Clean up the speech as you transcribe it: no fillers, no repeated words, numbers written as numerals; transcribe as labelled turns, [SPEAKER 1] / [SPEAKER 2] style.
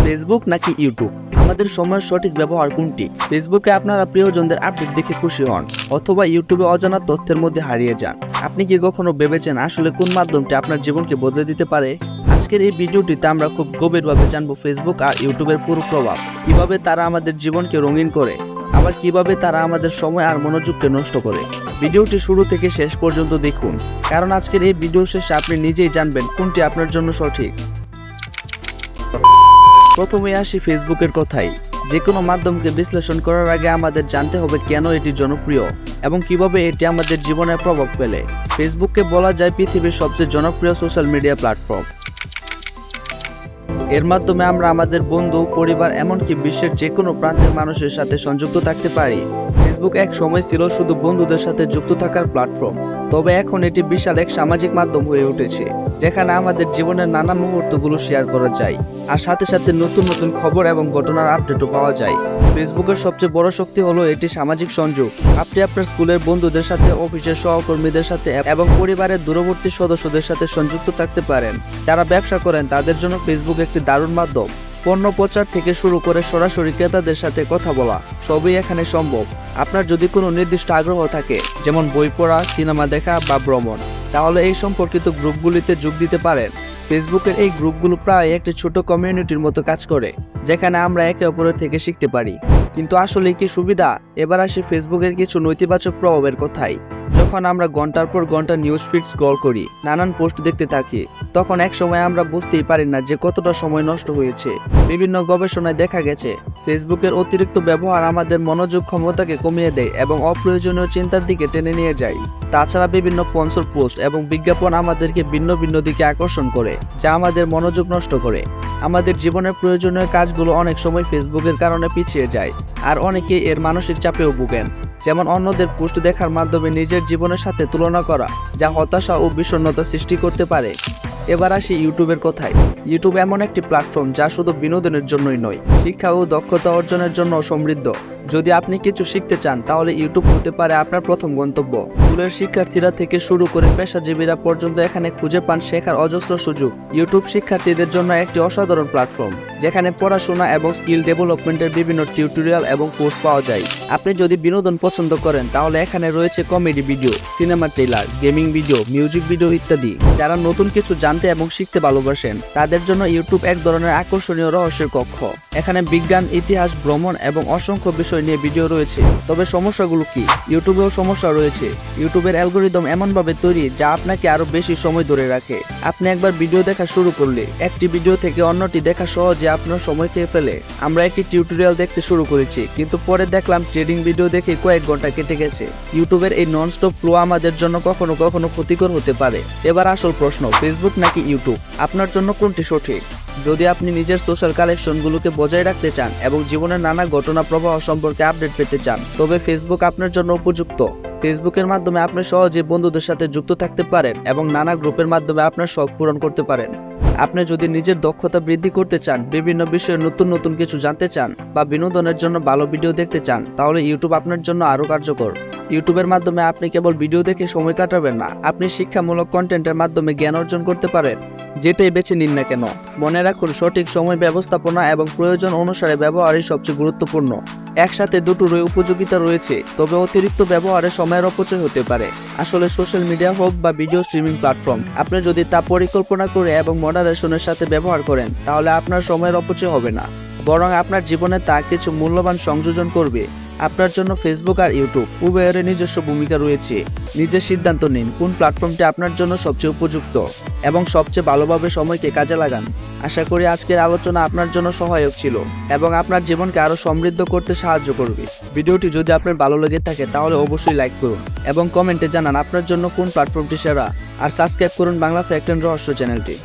[SPEAKER 1] Facebook নাকি YouTube, আমাদের সময়ের সঠিক ব্যবহার কোনটি? ফেসবুকে আপনারা প্রিয়জনদের আপডেট দেখে খুশি হন, অথবা ইউটিউবে অজানা তথ্যের মধ্যে হারিয়ে যান। আপনি কি কখনো ভেবেছেন আসলে কোন মাধ্যমটি আপনার জীবনকে বদলে দিতে পারে? আজকের এই ভিডিওটিতে আমরা খুব গভীরভাবে জানবো ফেসবুক আর ইউটিউবের পুরো প্রভাব, কিভাবে তারা আমাদের জীবনকে রঙিন করে, আবার কিভাবে তারা আমাদের সময় আর মনোযোগকে নষ্ট করে। ভিডিওটি শুরু থেকে শেষ পর্যন্ত দেখুন, কারণ আজকের এই ভিডিও শেষে আপনি নিজেই জানবেন কোনটি আপনার জন্য সঠিক। প্রথমে আসি ফেসবুকের কথাই। যে কোনো মাধ্যমকে বিশ্লেষণ করার আগে আমাদের জানতে হবে কেন এটি জনপ্রিয় এবং কিভাবে এটি আমাদের জীবনে প্রভাব ফেলে। ফেসবুককে বলা যায় পৃথিবীর সবচেয়ে জনপ্রিয় সোশ্যাল মিডিয়া প্ল্যাটফর্ম। এর মাধ্যমে আমরা আমাদের বন্ধু, পরিবার, এমনকি বিশ্বের যে কোনো প্রান্তের মানুষের সাথে সংযুক্ত থাকতে পারি। ফেসবুক এক সময় ছিল শুধু বন্ধুদের সাথে যুক্ত থাকার প্ল্যাটফর্ম, তবে এখন এটি বিশাল এক সামাজিক মাধ্যম হয়ে উঠেছে, যেখানে আমাদের জীবনের নানা মুহূর্তগুলো শেয়ার করা যায়, আর সাথে সাথে নতুন নতুন খবর এবং ঘটনার আপডেটও পাওয়া যায়। ফেসবুকের সবচেয়ে বড় শক্তি হলো এটি সামাজিক সংযোগ। আপনি আপনার স্কুলের বন্ধুদের সাথে, অফিসের সহকর্মীদের সাথে এবং পরিবারের দূরবর্তী সদস্যদের সাথে সংযুক্ত থাকতে পারেন। যারা ব্যবসা করেন তাদের জন্য ফেসবুক একটি দারুণ মাধ্যম। পণ্য প্রচার থেকে শুরু করে সরাসরি ক্রেতাদের সাথে কথা বলা, সবই এখানে সম্ভব। আপনার যদি কোনো নির্দিষ্ট আগ্রহ থাকে, যেমন বই পড়া, সিনেমা দেখা বা ভ্রমণ, তাহলে এই সম্পর্কিত গ্রুপগুলিতে যোগ দিতে পারেন। ফেসবুকের এই গ্রুপগুলো প্রায় একটি ছোট কমিউনিটির মতো কাজ করে, যেখানে আমরা একে অপরের থেকে শিখতে পারি। কিন্তু আসলে কি সুবিধা? এবার আসি ফেসবুকের কিছু নেতিবাচক প্রভাবের কথাই। যখন আমরা ঘন্টার পর ঘন্টা নিউজ ফিড স্ক্রল করি, নানান পোস্ট দেখতে থাকি, তখন এক সময় আমরা বুঝতেই পারি না যে কতটা সময় নষ্ট হয়েছে। বিভিন্ন গবেষণায় দেখা গেছে ফেসবুকের অতিরিক্ত ব্যবহার আমাদের মনোযোগ ক্ষমতাকে কমিয়ে দেয় এবং অপ্রয়োজনীয় চিন্তার দিকে টেনে নিয়ে যায়। তাছাড়া বিভিন্ন স্পন্সর পোস্ট এবং বিজ্ঞাপন আমাদেরকে ভিন্ন ভিন্ন দিকে আকর্ষণ করে, যা আমাদের মনোযোগ নষ্ট করে। আমাদের জীবনের প্রয়োজনীয় কাজগুলো অনেক সময় ফেসবুকের কারণে পিছিয়ে যায়, আর অনেকে এর মানসিক চাপেও ভোগেন, যেমন অন্যদের পোস্ট দেখার মাধ্যমে নিজের জীবনের সাথে তুলনা করা, যা হতাশা ও বিষণ্ণতা সৃষ্টি করতে পারে। এবার আসি ইউটিউবের কথায়। ইউটিউব এমন একটি প্ল্যাটফর্ম যা শুধু বিনোদনের জন্যই নয়, শিক্ষা ও দক্ষতা অর্জনের জন্য সমৃদ্ধ। যদি আপনি কিছু শিখতে চান, তাহলে ইউটিউব হতে পারে আপনার প্রথম গন্তব্য। স্কুলের শিক্ষার্থীরা থেকে শুরু করে পেশাজীবীরা পর্যন্ত এখানে খুঁজে পান শেখার অজস্র সুযোগ। ইউটিউব শিক্ষার্থীদের জন্য একটি অসাধারণ প্ল্যাটফর্ম, যেখানে পড়াশোনা এবং স্কিল ডেভেলপমেন্টের বিভিন্ন টিউটোরিয়াল এবং কোর্স পাওয়া যায়। আপনি যদি বিনোদন পছন্দ করেন, তাহলে এখানে রয়েছে comedy video, cinema trailer, gaming video, music video ইত্যাদি। যারা নতুন কিছু জানতে এবং শিখতে ভালোবাসেন, তাদের জন্য ইউটিউব এক ধরনের আকর্ষণীয় রহস্যের কক্ষ। এখানে বিজ্ঞান, ইতিহাস, ভ্রমণ এবং অসংখ্য বিষয় নিয়ে ভিডিও রয়েছে। তবে সমস্যাগুলো কি? ইউটিউবেও সমস্যা রয়েছে। ইউটিউবের অ্যালগরিদম এমনভাবে তৈরি যা আপনাকে আরো বেশি সময় ধরে রাখে। আপনি একবার ভিডিও দেখা শুরু করলে, একটি ভিডিও থেকে অন্যটি দেখা সহজে আপনার সময় খেয়ে ফেলে। আমরা একটি টিউটোরিয়াল দেখতে শুরু করেছি, কিন্তু পরে দেখলাম ট্রেডিং ভিডিও দেখে কয়েক ঘন্টা কেটে গেছে। ইউটিউবের এই ননস্টপ ফ্লো আমাদের জন্য কখনো কখনো ক্ষতিকর হতে পারে। এবার আসল প্রশ্ন, ফেসবুক নাকি ইউটিউব, আপনার জন্য কোনটি সঠিক? যদি আপনি নিজের সোশ্যাল কালেকশনগুলোকে বজায় রাখতে চান এবং জীবনের নানা ঘটনা প্রবাহ সম্পর্কে আপডেট পেতে চান, তবে ফেসবুক আপনার জন্য উপযুক্ত। ফেসবুকের মাধ্যমে আপনি সহজে বন্ধুদের সাথে যুক্ত থাকতে পারেন এবং নানা গ্রুপের মাধ্যমে আপনার শখ পূরণ করতে পারেন। আপনি যদি নিজের দক্ষতা বৃদ্ধি করতে চান, বিভিন্ন বিষয়ে নতুন নতুন কিছু জানতে চান বা বিনোদনের জন্য ভালো ভিডিও দেখতে চান, তাহলে ইউটিউব আপনার জন্য আরও কার্যকর। ইউটিউবের মাধ্যমে আপনি কেবল ভিডিও দেখে সময় কাটাবেন না, আপনি শিক্ষামূলক কন্টেন্টের মাধ্যমে জ্ঞান অর্জন করতে পারেন। যেটাই বেছে নিন না কেন, মনে রাখুন সঠিক সময় ব্যবস্থাপনা এবং প্রয়োজন অনুসারে ব্যবহারই সবচেয়ে গুরুত্বপূর্ণ। একসাথে দুটোরই উপযোগিতা রয়েছে, তবে অতিরিক্ত ব্যবহারে সময়ের অপচয় হতে পারে। আসলে সোশ্যাল মিডিয়া হোক বা ভিডিও স্ট্রিমিং প্ল্যাটফর্ম, আপনি যদি তা পরিকল্পনা করে এবং মডারেশনের সাথে ব্যবহার করেন, তাহলে আপনার সময়ের অপচয় হবে না, বরং আপনার জীবনে তা কিছু মূল্যবান সংযোজন করবে। আপনার জন্য ফেসবুক আর ইউটিউব উভয়ের নিজস্ব ভূমিকা রয়েছে। নিজের সিদ্ধান্ত নিন কোন প্ল্যাটফর্মটি আপনার জন্য সবচেয়ে উপযুক্ত এবং সবচেয়ে ভালোভাবে সময়কে কাজে লাগান। আশা করি আজকের আলোচনা আপনার জন্য সহায়ক ছিল এবং আপনার জীবনকে আরো সমৃদ্ধ করতে সাহায্য করবে। ভিডিওটি যদি আপনার ভালো লেগে থাকে, তাহলে অবশ্যই লাইক করুন এবং কমেন্টে জানান আপনার জন্য কোন প্ল্যাটফর্মটি সেরা। আর সাবস্ক্রাইব করুন বাংলা ফ্যাক্ট এন্ড রহস্য চ্যানেলটি।